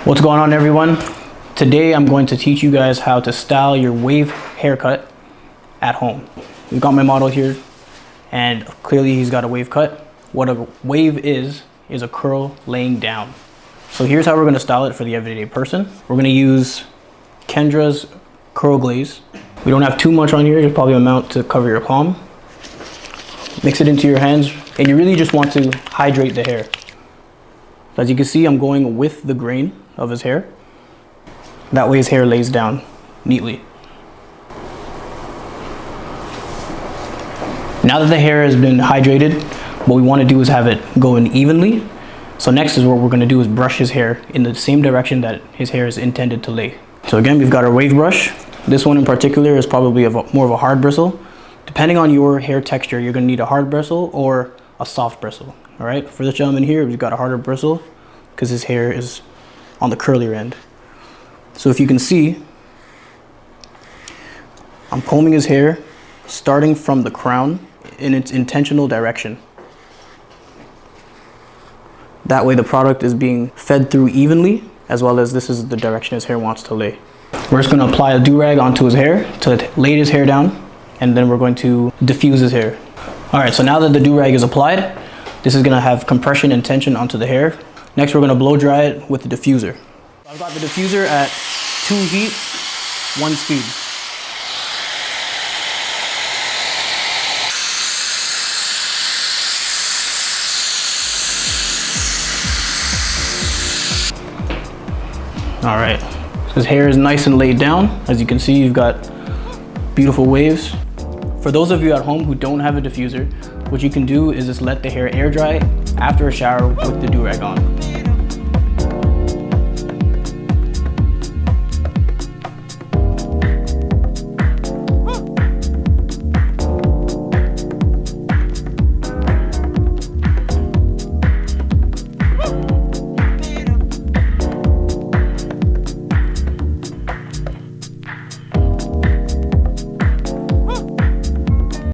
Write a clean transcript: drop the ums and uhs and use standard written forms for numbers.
What's going on, everyone? Today I'm going to teach you guys how to style your wave haircut at home. We've got my model here and clearly he's got a wave cut. What a wave is a curl laying down. So here's how we're going to style it for the everyday person. We're going to use Kendra's curl glaze. We don't have too much on here, just probably amount to cover your palm. Mix it into your hands and you really just want to hydrate the hair. As you can see, I'm going with the grain of his hair. That way his hair lays down neatly. Now that the hair has been hydrated, what we want to do is have it go in evenly. So next is what we're going to do is brush his hair in the same direction that his hair is intended to lay. So again, we've got our wave brush. This one in particular is probably more of a hard bristle. Depending on your hair texture, you're going to need a hard bristle or a soft bristle. All right, for this gentleman here, we've got a harder bristle because his hair is on the curlier end. So if you can see, I'm combing his hair starting from the crown in its intentional direction. That way the product is being fed through evenly, as well as this is the direction his hair wants to lay. We're just going to apply a do-rag onto his hair to lay his hair down, and then we're going to diffuse his hair. All right, so now that the do-rag is applied, this is going to have compression and tension onto the hair. Next, we're going to blow dry it with the diffuser. I've got the diffuser at 2 heat, 1 speed. All right, his hair is nice and laid down. As you can see, you've got beautiful waves. For those of you at home who don't have a diffuser, what you can do is just let the hair air dry after a shower with the do-rag on.